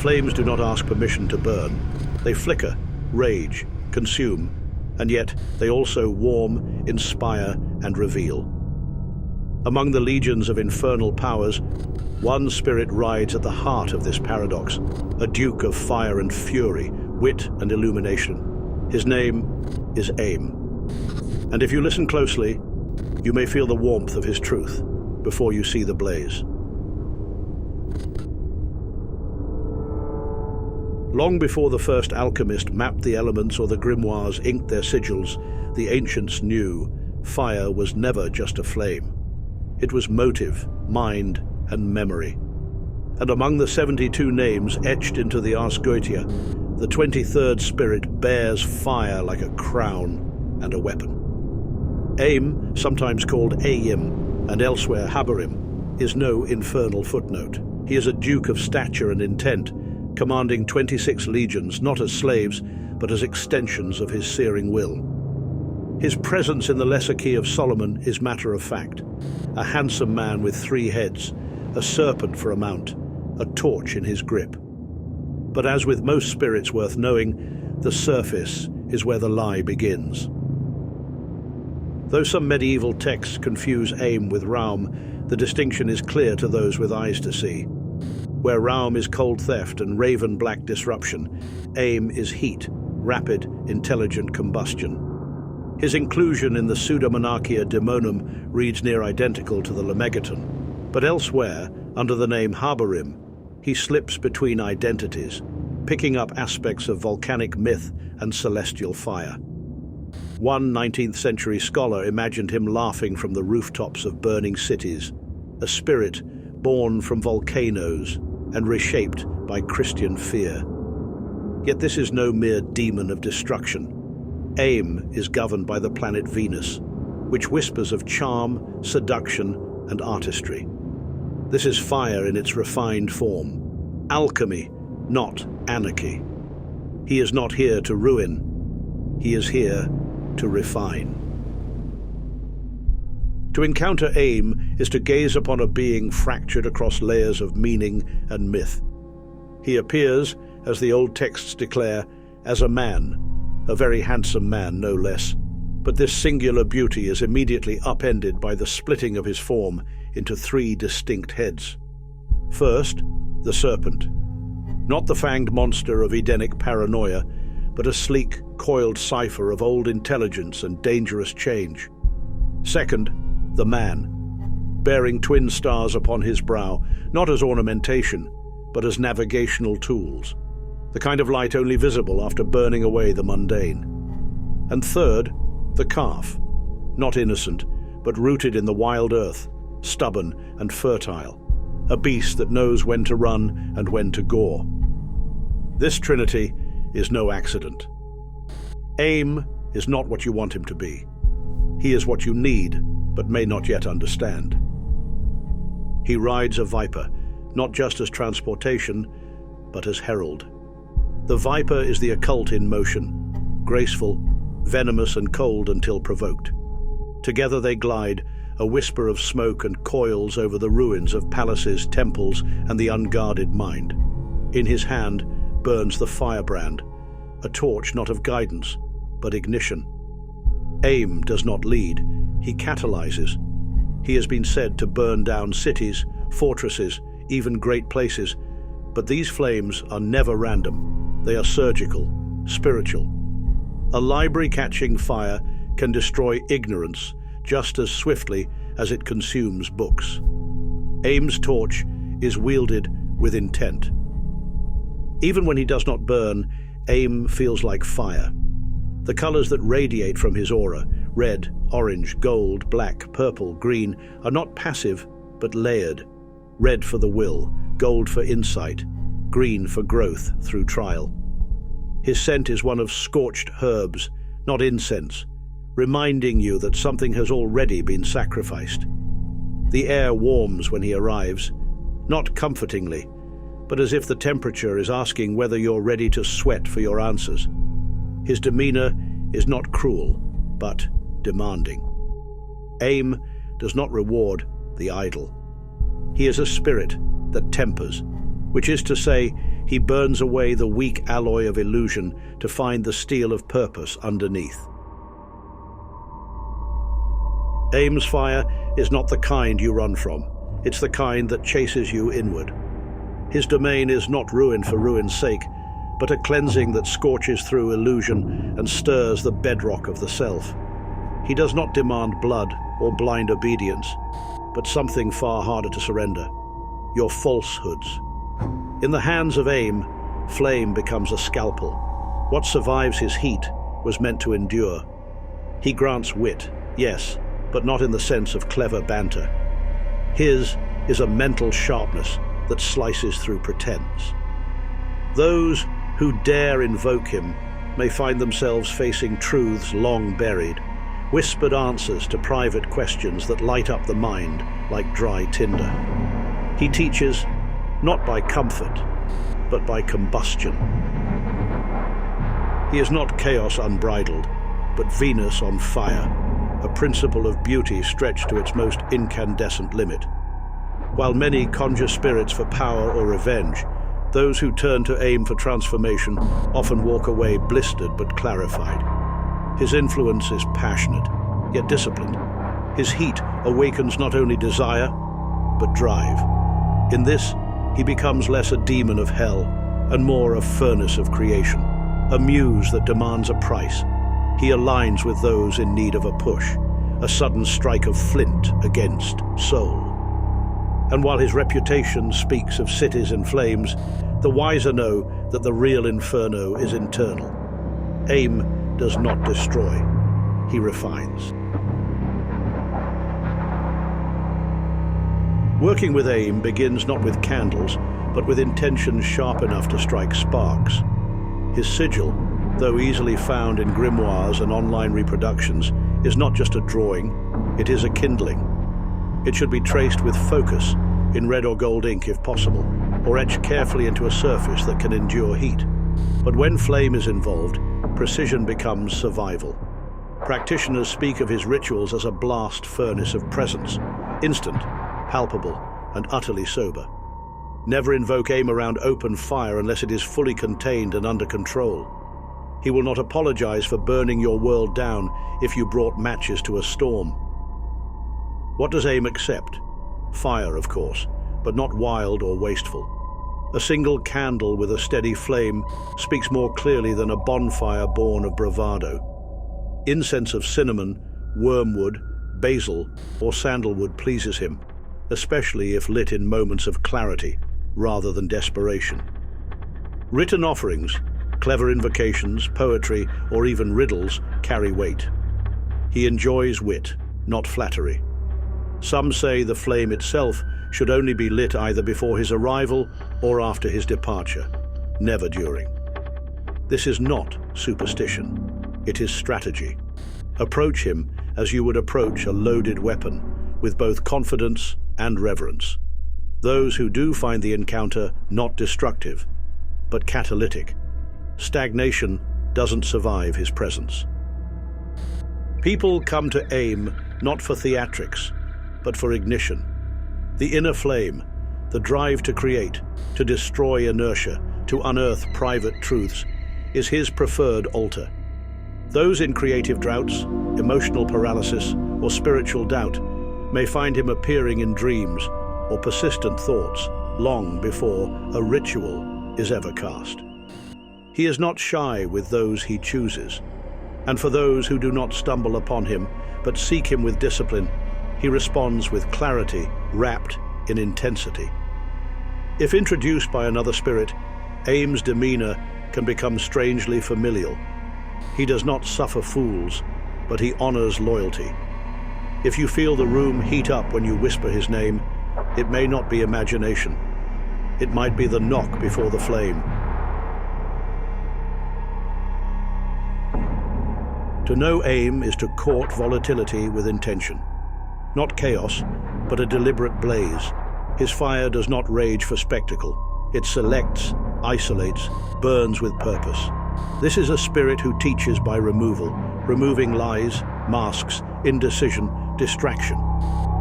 flames do not ask permission to burn. They flicker, rage, consume, and yet they also warm, inspire, and reveal. Among the legions of infernal powers, one spirit rides at the heart of this paradox, a duke of fire and fury, wit and illumination. His name is Aim. And if you listen closely, you may feel the warmth of his truth before you see the blaze. Long before the first alchemist mapped the elements or the grimoires inked their sigils, the ancients knew fire was never just a flame. It was motive, mind, and memory. And among the 72 names etched into the Ars Goetia, the 23rd spirit bears fire like a crown and a weapon. Aim, sometimes called Ayim, and elsewhere Haborym, is no infernal footnote. He is a duke of stature and intent, commanding 26 legions, not as slaves, but as extensions of his searing will. His presence in the lesser key of Solomon is matter of fact. A handsome man with 3 heads, a serpent for a mount, a torch in his grip. But as with most spirits worth knowing, the surface is where the lie begins. Though some medieval texts confuse Aim with Raum, the distinction is clear to those with eyes to see. Where Raum is cold theft and raven-black disruption, Aim is heat, rapid, intelligent combustion. His inclusion in the Pseudomonarchia Daemonum reads near identical to the Lemegeton, but elsewhere, under the name Haborym, he slips between identities, picking up aspects of volcanic myth and celestial fire. One 19th century scholar imagined him laughing from the rooftops of burning cities, a spirit born from volcanoes and reshaped by Christian fear. Yet this is no mere demon of destruction. Aim is governed by the planet Venus, which whispers of charm, seduction, and artistry. This is fire in its refined form. Alchemy, not anarchy. He is not here to ruin. He is here to refine. To encounter Aim is to gaze upon a being fractured across layers of meaning and myth. He appears, as the old texts declare, as a man, a very handsome man no less. But this singular beauty is immediately upended by the splitting of his form into 3 distinct heads. First, the serpent. Not the fanged monster of Edenic paranoia, but a sleek, coiled cipher of old intelligence and dangerous change. Second, the man, bearing twin stars upon his brow, not as ornamentation, but as navigational tools, the kind of light only visible after burning away the mundane. And third, the calf, not innocent, but rooted in the wild earth, stubborn and fertile, a beast that knows when to run and when to gore. This trinity is no accident. Aim is not what you want him to be. He is what you need, but may not yet understand. He rides a viper, not just as transportation, but as herald. The viper is the occult in motion, graceful, venomous and cold until provoked. Together they glide, a whisper of smoke and coils over the ruins of palaces, temples, and the unguarded mind. In his hand burns the firebrand, a torch not of guidance, but ignition. Aim does not lead, he catalyzes. He has been said to burn down cities, fortresses, even great places, but these flames are never random. They are surgical, spiritual. A library-catching fire can destroy ignorance just as swiftly as it consumes books. Aim's torch is wielded with intent. Even when he does not burn, Aim feels like fire. The colors that radiate from his aura, red, orange, gold, black, purple, green, are not passive, but layered. Red for the will, gold for insight, green for growth through trial. His scent is one of scorched herbs, not incense, reminding you that something has already been sacrificed. The air warms when he arrives, not comfortingly, but as if the temperature is asking whether you're ready to sweat for your answers. His demeanor is not cruel, but demanding. Aim does not reward the idle. He is a spirit that tempers, which is to say, he burns away the weak alloy of illusion to find the steel of purpose underneath. Aim's fire is not the kind you run from. It's the kind that chases you inward. His domain is not ruin for ruin's sake, but a cleansing that scorches through illusion and stirs the bedrock of the self. He does not demand blood or blind obedience, but something far harder to surrender: your falsehoods. In the hands of Aim, flame becomes a scalpel. What survives his heat was meant to endure. He grants wit, yes, but not in the sense of clever banter. His is a mental sharpness that slices through pretense. Those who dare invoke him may find themselves facing truths long buried, whispered answers to private questions that light up the mind like dry tinder. He teaches not by comfort, but by combustion. He is not chaos unbridled, but Venus on fire, a principle of beauty stretched to its most incandescent limit. While many conjure spirits for power or revenge, those who turn to Aim for transformation often walk away blistered but clarified. His influence is passionate, yet disciplined. His heat awakens not only desire, but drive. In this, he becomes less a demon of hell and more a furnace of creation, a muse that demands a price. He aligns with those in need of a push, a sudden strike of flint against soul. And while his reputation speaks of cities in flames, the wiser know that the real inferno is internal. Aim does not destroy, he refines. Working with Aim begins not with candles, but with intentions sharp enough to strike sparks. His sigil, though easily found in grimoires and online reproductions, is not just a drawing, it is a kindling. It should be traced with focus, in red or gold ink if possible, or etched carefully into a surface that can endure heat. But when flame is involved, precision becomes survival. Practitioners speak of his rituals as a blast furnace of presence, instant, palpable, and utterly sober. Never invoke Aim around open fire unless it is fully contained and under control. He will not apologize for burning your world down if you brought matches to a storm. What does Aim accept? Fire, of course, but not wild or wasteful. A single candle with a steady flame speaks more clearly than a bonfire born of bravado. Incense of cinnamon, wormwood, basil, or sandalwood pleases him, especially if lit in moments of clarity rather than desperation. Written offerings, clever invocations, poetry, or even riddles carry weight. He enjoys wit, not flattery. Some say the flame itself should only be lit either before his arrival or after his departure, never during. This is not superstition, it is strategy. Approach him as you would approach a loaded weapon, with both confidence and reverence. Those who do find the encounter not destructive, but catalytic. Stagnation doesn't survive his presence. People come to Aim not for theatrics, but for ignition. The inner flame, the drive to create, to destroy inertia, to unearth private truths, is his preferred altar. Those in creative droughts, emotional paralysis, or spiritual doubt may find him appearing in dreams or persistent thoughts long before a ritual is ever cast. He is not shy with those he chooses, and for those who do not stumble upon him but seek him with discipline, he responds with clarity wrapped in intensity. If introduced by another spirit, Aim's demeanor can become strangely familial. He does not suffer fools, but he honors loyalty. If you feel the room heat up when you whisper his name, it may not be imagination. It might be the knock before the flame. To know Aim is to court volatility with intention. Not chaos, but a deliberate blaze. His fire does not rage for spectacle. It selects, isolates, burns with purpose. This is a spirit who teaches by removal, removing lies, masks, indecision, distraction.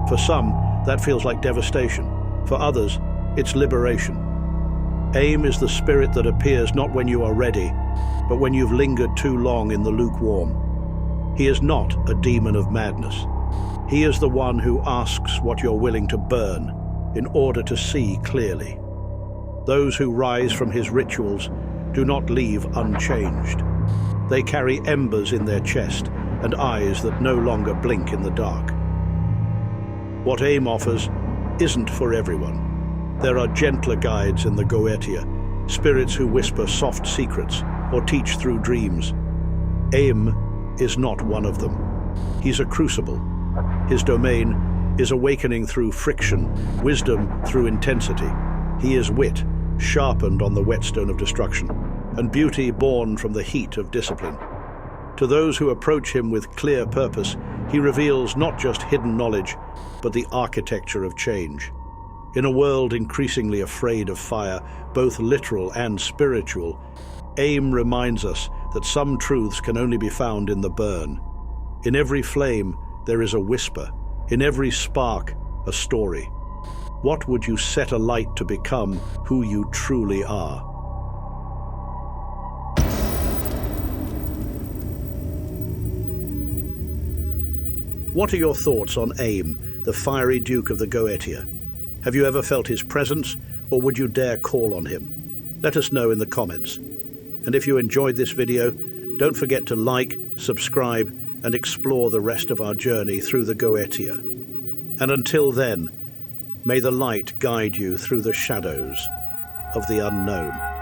For some, that feels like devastation. For others, it's liberation. Aim is the spirit that appears not when you are ready, but when you've lingered too long in the lukewarm. He is not a demon of madness. He is the one who asks what you're willing to burn in order to see clearly. Those who rise from his rituals do not leave unchanged. They carry embers in their chest and eyes that no longer blink in the dark. What Aim offers isn't for everyone. There are gentler guides in the Goetia, spirits who whisper soft secrets or teach through dreams. Aim is not one of them. He's a crucible. His domain is awakening through friction, wisdom through intensity. He is wit, sharpened on the whetstone of destruction, and beauty born from the heat of discipline. To those who approach him with clear purpose, he reveals not just hidden knowledge, but the architecture of change. In a world increasingly afraid of fire, both literal and spiritual, Aim reminds us that some truths can only be found in the burn. In every flame, there is a whisper. In every spark, a story. What would you set alight to become who you truly are? What are your thoughts on Aim, the fiery Duke of the Goetia? Have you ever felt his presence, or would you dare call on him? Let us know in the comments. And if you enjoyed this video, don't forget to like, subscribe, and explore the rest of our journey through the Goetia. And until then, may the light guide you through the shadows of the unknown.